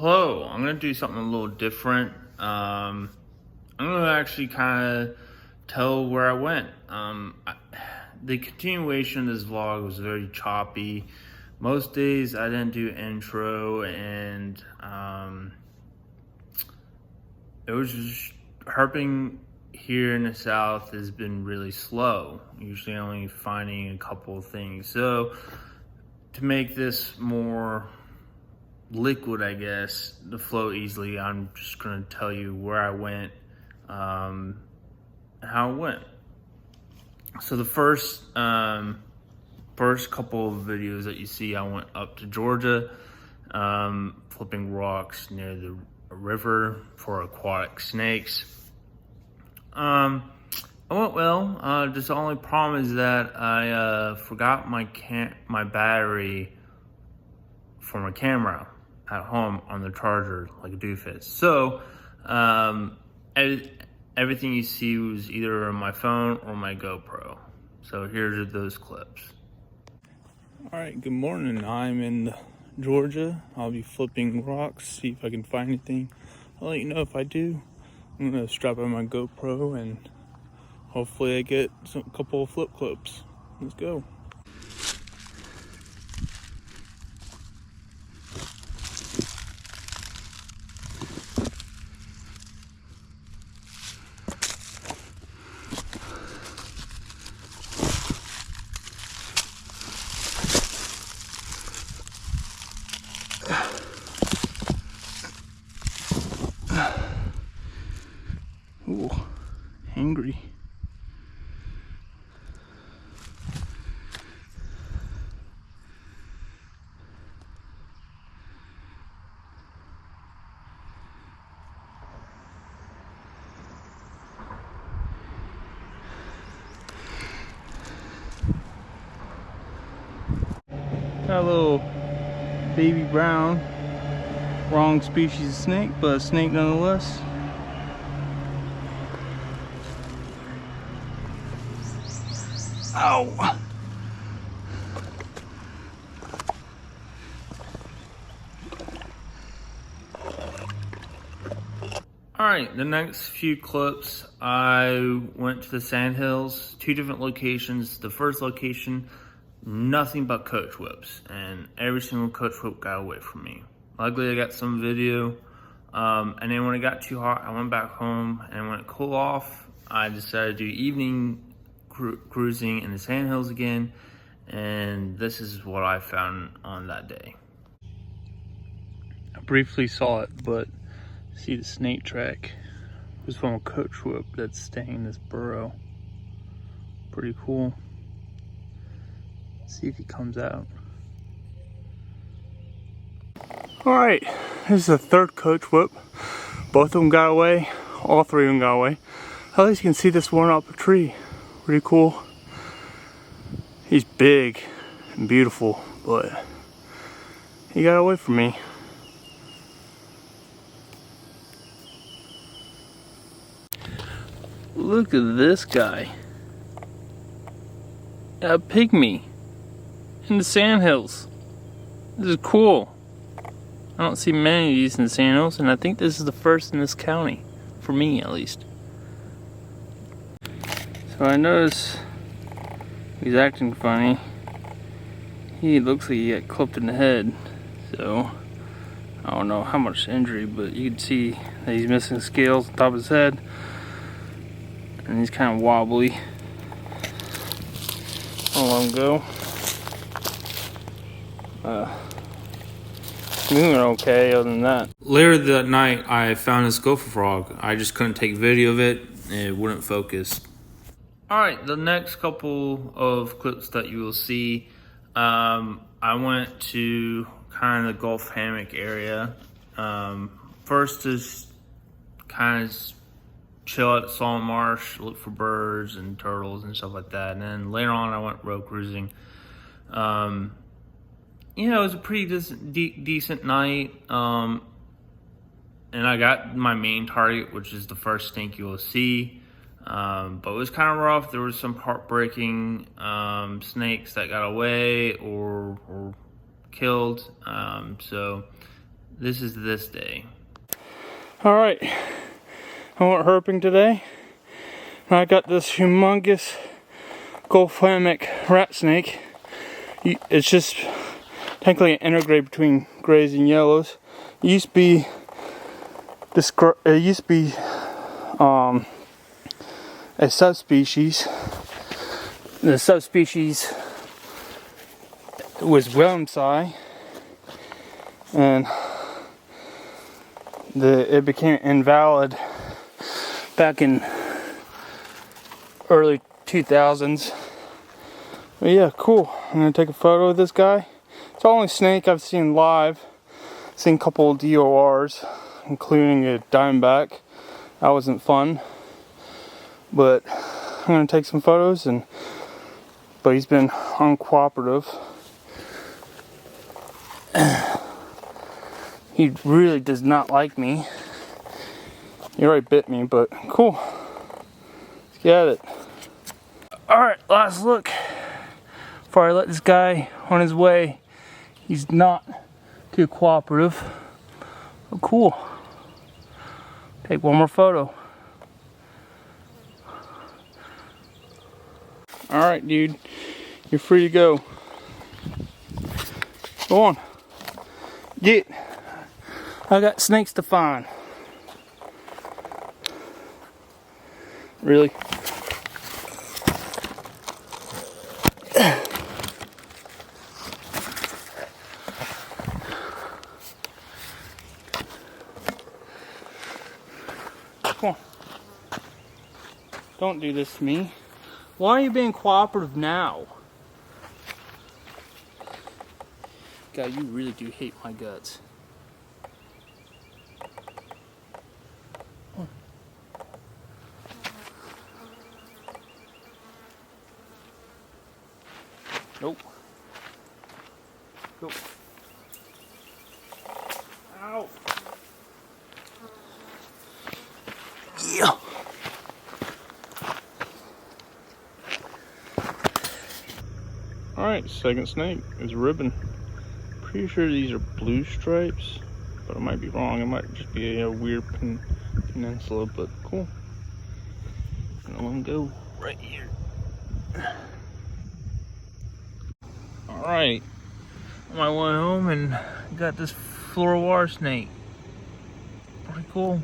Hello, I'm gonna do something a little different. I'm gonna actually kind of tell where I went. The continuation of this vlog was very choppy. Most days I didn't do intro, and it was just herping here in the South has been really slow. Usually only finding a couple of things. So to make this more liquid, I guess, to flow easily, I'm just gonna tell you where I went, how it went. So the first couple of videos that you see, I went up to Georgia, flipping rocks near the river for aquatic snakes. It went well. Just the only problem is that I forgot my battery for my camera at home on the charger like a doofus. So everything you see was either on my phone or my GoPro. So here's those clips. All right, good morning. I'm in Georgia. I'll be flipping rocks, see if I can find anything. I'll let you know if I do. I'm gonna strap on my GoPro and hopefully I get a couple of flip clips. Let's go. Ooh, angry. Got a little baby brown, wrong species of snake, but a snake nonetheless. Ow! Alright, the next few clips, I went to the sandhills, 2 different locations. The first location, nothing but coach whips, and every single coach whip got away from me. Luckily, I got some video, and then when it got too hot, I went back home, and when it cooled off, I decided to do evening cruising in the sandhills again, and this is what I found on that day. I briefly saw it, but see the snake track was from a coach whip that's staying in this burrow. Pretty cool. Let's see if he comes out. All right, this is the third coach whip. Both of them got away. All 3 of them got away. At least you can see this one up a tree. Pretty cool. He's big and beautiful, but he got away from me. Look at this guy. A pygmy in the sandhills. This is cool. I don't see many of these in the sandhills, and I think this is the first in this county, for me at least. So I noticed he's acting funny. He looks like he got clipped in the head. So I don't know how much injury, but you can see that he's missing scales on top of his head. And he's kind of wobbly. I'll let him go. Moving okay other than that. Later that night, I found this gopher frog. I just couldn't take video of it. It wouldn't focus. Alright, the next couple of clips that you will see, I went to kind of the Gulf Hammock area. First is kind of chill at Salt Marsh, look for birds and turtles and stuff like that. And then later on, I went road cruising. You know, it was a pretty decent night. And I got my main target, which is the first snake you will see. But it was kind of rough. There was some heartbreaking snakes that got away or killed. So this is this day. All right, I went herping today, and I got this humongous Gulf-Hammock rat snake. It's just technically an intergrade between grays and yellows. It used to be a subspecies. The subspecies was Willemsi, and it became invalid back in early 2000s. But yeah, cool. I'm gonna take a photo of this guy. It's the only snake I've seen live. Seen a couple of DORs, including a diamondback. That wasn't fun. But I'm gonna take some photos, but he's been uncooperative. He really does not like me. He already bit me, but cool. Let's get it. Alright, last look before I let this guy on his way. He's not too cooperative. Oh, cool. Take one more photo. Alright, dude. You're free to go. Go on. Get. I got snakes to find. Really? Come on. Don't do this to me. Why are you being cooperative now? God, you really do hate my guts. Nope. Go. Ow. Yeah. Alright, second snake is ribbon. Pretty sure these are blue stripes, but I might be wrong. It might just be a weird peninsula, but cool. I'm gonna let him go right here. Alright, on my way home and got this fluorowar snake. Pretty cool.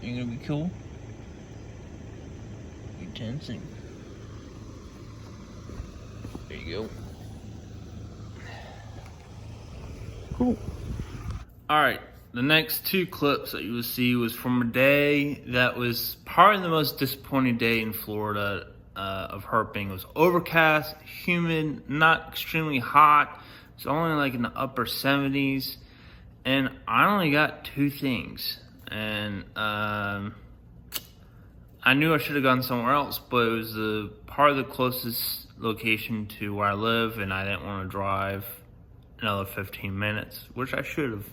Ain't gonna be cool? You're tensing. There you go. Cool. Alright, the next two clips that you will see was from a day that was probably the most disappointing day in Florida of herping. It was overcast, humid, not extremely hot. It's only like in the upper 70s. And I only got two things. And I knew I should have gone somewhere else, but it was part of the closest location to where I live, and I didn't want to drive another 15 minutes, which I should have.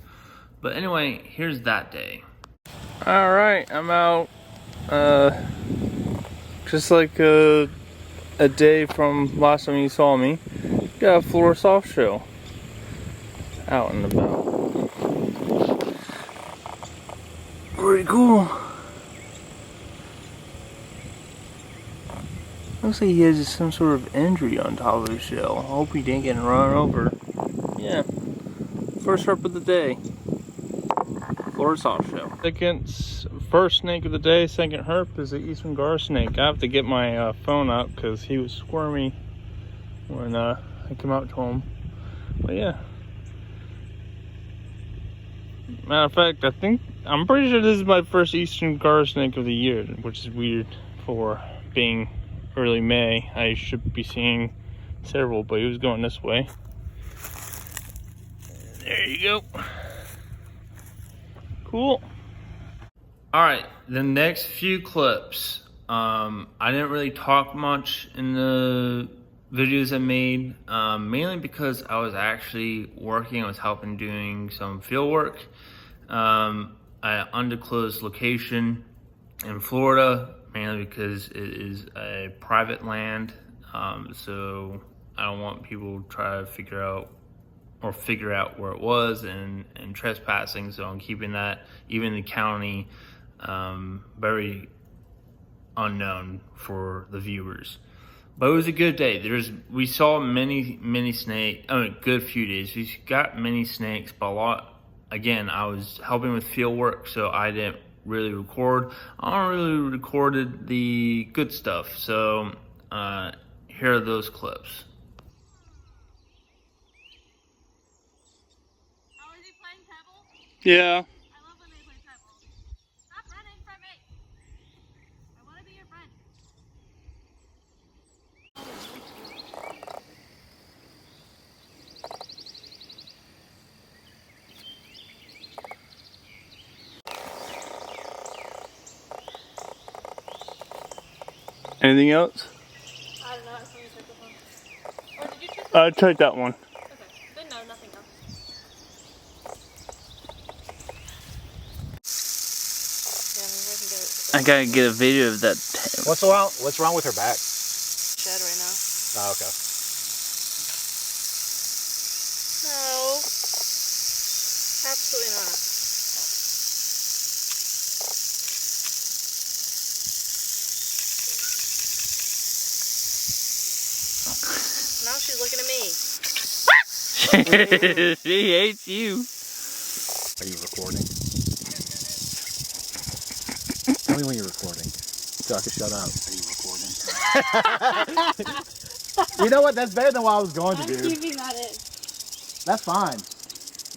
But anyway, here's that day. All right, I'm out. Just like a day from last time you saw me. Got a Florida soft show. Out and about. Pretty cool. Looks like he has some sort of injury on top of his shell. I hope he didn't get run over. Yeah. First herp of the day. Florida soft shell. First snake of the day, second herp is the eastern gar snake. I have to get my phone out because he was squirmy when I came out to him. But yeah. Matter of fact, I'm pretty sure this is my first eastern gar snake of the year, which is weird for being early May. I should be seeing several, but he was going this way. There you go. Cool. Alright, the next few clips. I didn't really talk much in the videos I made, mainly because I was actually working. I was helping doing some field work at an undisclosed location in Florida, mainly because it is a private land. So I don't want people to try to figure out or figure out where it was, and trespassing. So I'm keeping that, even the county, very unknown for the viewers. But it was a good day. We saw many snakes. I mean, good few days. We got many snakes, but a lot. Again, I was helping with field work, so I didn't really record. I only really recorded the good stuff. So here are those clips. Oh, is he playing Pebble? Yeah. I love when they play Pebble. Stop running from me. I want to be your friend. Anything else? I don't know. I was going to take the phone. Or did you choose? Take that one. Okay. Then no, nothing else. Yeah, maybe I can get it. I gotta get a video of that. What's wrong with her back? Shed right now. Oh, okay. No. Absolutely not. Now she's looking at me. She hates you. Are you recording? Tell me when you're recording. So I can shut up. Are you recording? You know what? That's better than what I was going to do. I'm keeping that in. That's fine.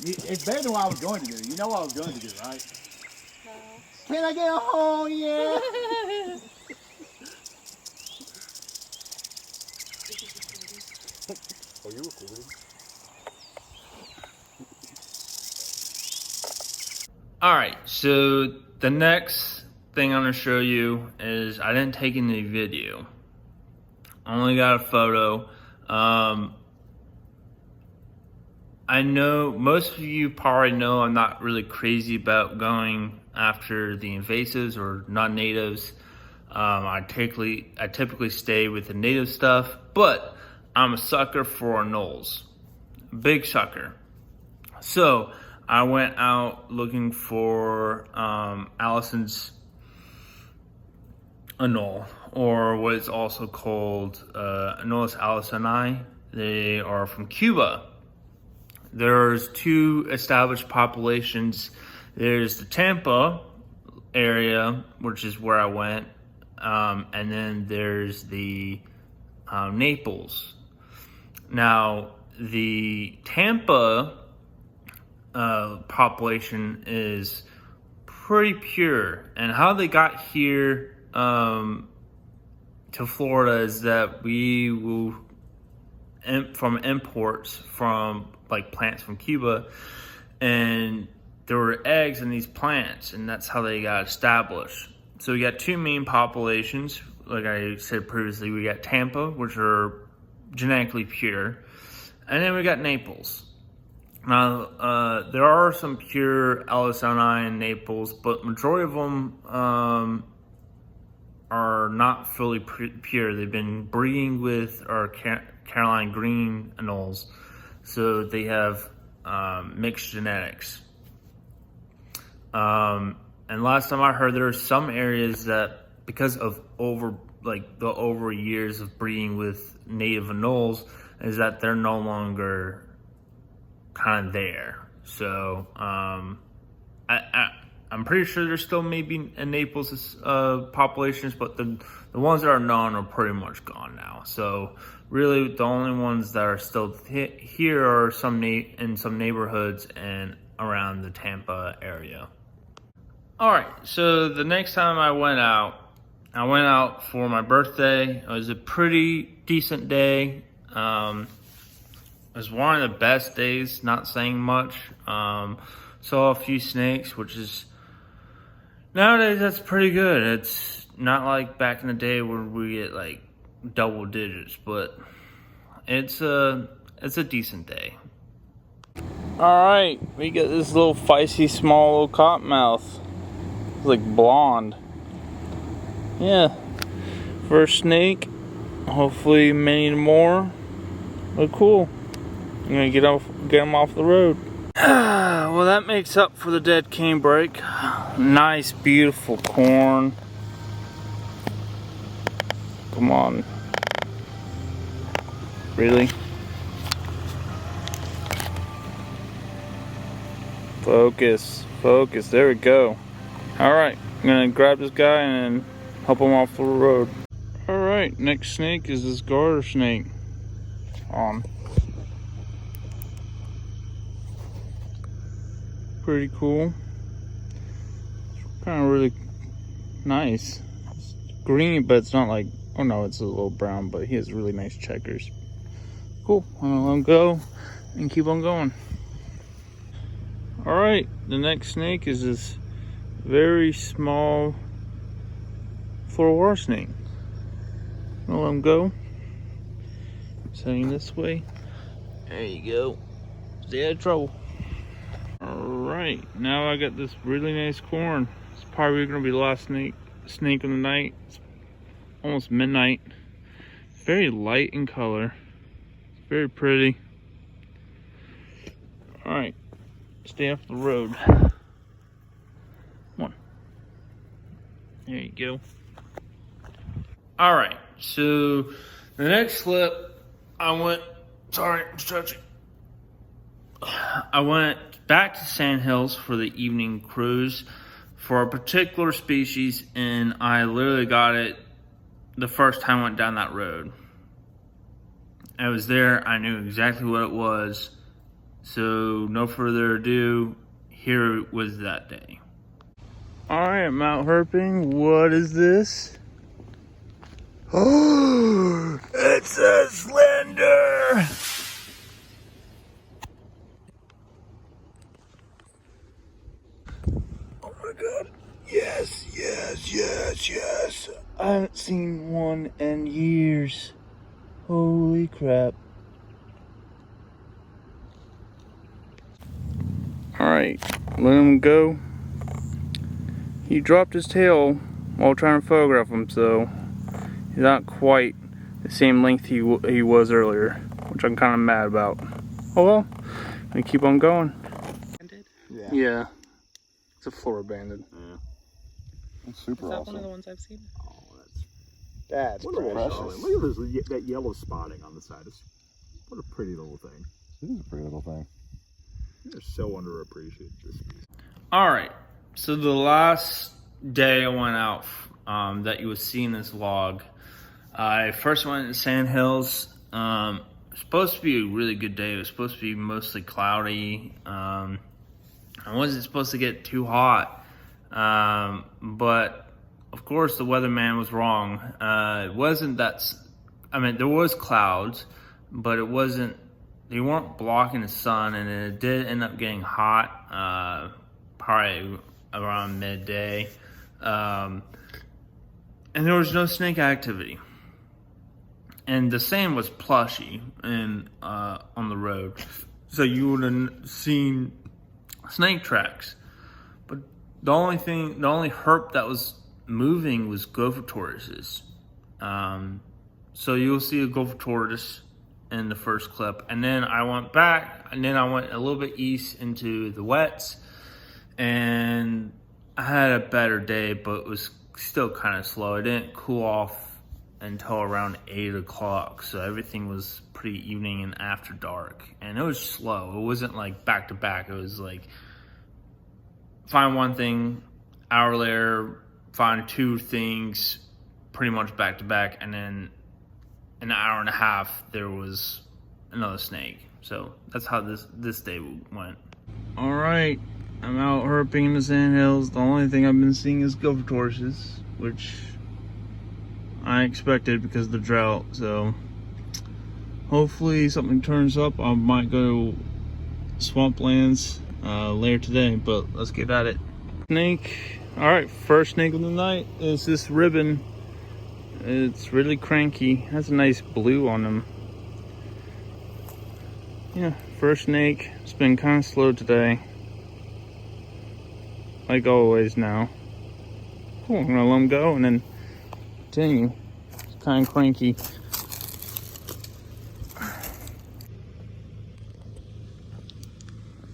It's better than what I was going to do. You know what I was going to do, right? No. Can I get a home? Yeah. Are you recording? Alright, so the next thing I'm going to show you is I didn't take any video. I only got a photo. I know most of you probably know I'm not really crazy about going after the invasives or non-natives. I typically stay with the native stuff, but I'm a sucker for anoles. Big sucker. So I went out looking for Allison's anole, or what is also called Anolis allisoni. They are from Cuba. There's two established populations. There's the Tampa area, which is where I went, and then there's the Naples. Now, the Tampa population is pretty pure, and how they got here to Florida is that we will from imports from like plants from Cuba, and there were eggs in these plants, and that's how they got established. So we got two main populations. Like I said previously, we got Tampa, which are genetically pure, and then we got Naples. Now, there are some pure allisoni in Naples, but majority of them are not fully pure. They've been breeding with our Caroline green anoles, so they have mixed genetics. And last time I heard, there are some areas that, because of over years of breeding with native anoles, is that they're no longer kind of there. So I'm pretty sure there's still maybe in Naples populations, but the ones that are known are pretty much gone now. So really the only ones that are still here are in some neighborhoods and around the Tampa area. All right, so the next time I went out for my birthday. It was a pretty decent day. It was one of the best days, not saying much. Saw a few snakes, which is, nowadays that's pretty good. It's not like back in the day where we get like double digits, but it's a decent day. All right, we got this little feisty, small little cottonmouth. It's like blonde. Yeah, first snake. Hopefully many more. But cool. I'm gonna get him off the road. Well, that makes up for the dead cane brake. Nice, beautiful corn. Come on. Really? Focus, focus, there we go. Alright, I'm gonna grab this guy and help him off the road. Alright, next snake is this garter snake. Pretty cool. Kind of really nice. It's green, but it's not like, oh no, it's a little brown, but he has really nice checkers. Cool, I'm gonna let him go and keep on going. Alright, the next snake is this very small floral water snake. I'm gonna let him go. Setting this way. There you go. Stay out of trouble. Alright, now I got this really nice corn. It's probably gonna be the last snake of the night. It's almost midnight. Very light in color. Very pretty. Alright, stay off the road. Come on. There you go. Alright, so the next clip, I went back to Sandhills for the evening cruise for a particular species, and I literally got it the first time I went down that road. I was there, I knew exactly what it was, so no further ado, here it was that day. Alright, Mount Herping, what is this? Oh, it's a slender! Oh my god. Yes, yes, yes, yes. I haven't seen one in years. Holy crap. Alright, let him go. He dropped his tail while trying to photograph him, so he's not quite the same length he was earlier, which I'm kind of mad about. Oh well, I'm gonna keep on going. Yeah. It's a floor banded. Yeah. That's super awesome. Is that one of the ones I've seen? Oh, that's precious. Look at that yellow spotting on the side. What a pretty little thing. It is a pretty little thing. They're so underappreciated. Alright, so the last day I went out that you would see in this vlog, I first went to Sandhills. It was supposed to be a really good day. It was supposed to be mostly cloudy. It wasn't supposed to get too hot, but of course the weatherman was wrong. It wasn't that, I mean, there was clouds, but it wasn't, they weren't blocking the sun, and it did end up getting hot, probably around midday. And there was no snake activity. And the sand was plushy and on the road, so you would have seen snake tracks. But the only herp that was moving was gopher tortoises. So you'll see a gopher tortoise in the first clip, and then I went back, and then I went a little bit east into the wets, and I had a better day, but it was still kind of slow. It didn't cool off until around 8 o'clock, so everything was pretty evening and after dark, and it was slow. It wasn't like back to back. It was like find one thing, hour later, find two things, pretty much back to back, and then an hour and a half there was another snake. So that's how this day went. All right, I'm out herping in the Sandhills. The only thing I've been seeing is gopher tortoises, which I expected because of the drought. So hopefully something turns up. I might go swamplands later today, but let's get at it. Snake. All right, first snake of the night is this ribbon. It's really cranky. Has a nice blue on him. Yeah, first snake. It's been kind of slow today, like always now. Cool, I'm gonna let him go and then continue. It's kind of cranky.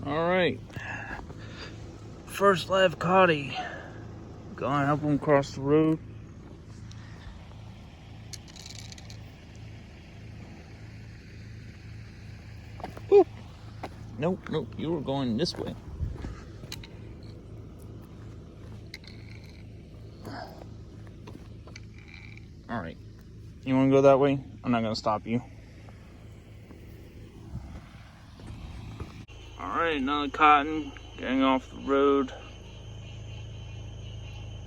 All right. First live coddy. Gonna help him cross the road. Woo. Nope, you were going this way. All right. You want to go that way? I'm not gonna stop you. All right, another cotton getting off the road.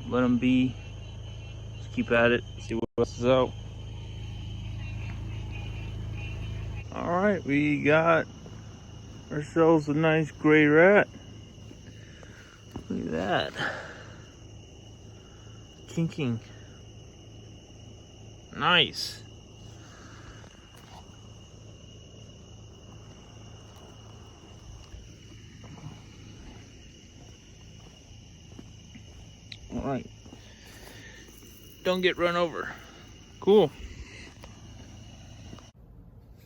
Let them be. Just keep at it. See what else is out. All right, we got ourselves a nice gray rat. Look at that. Kinking. Nice. All right. Don't get run over. Cool.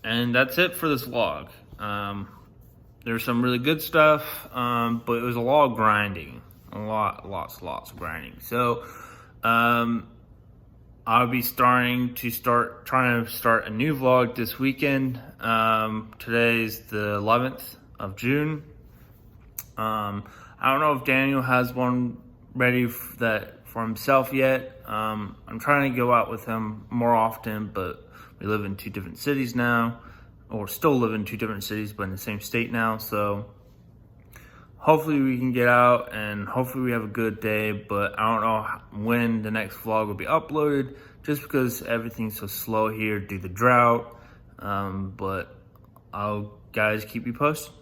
And that's it for this vlog. There's some really good stuff, but it was a lot of grinding. Lots of grinding. So, I'll be trying to start a new vlog this weekend. Today's the 11th of June. I don't know if Daniel has one ready for himself yet. I'm trying to go out with him more often, but we live in 2 different cities now, or still live in 2 different cities, but in the same state now. So hopefully we can get out and hopefully we have a good day, but I don't know when the next vlog will be uploaded just because everything's so slow here due to the drought. But I'll guys keep you posted.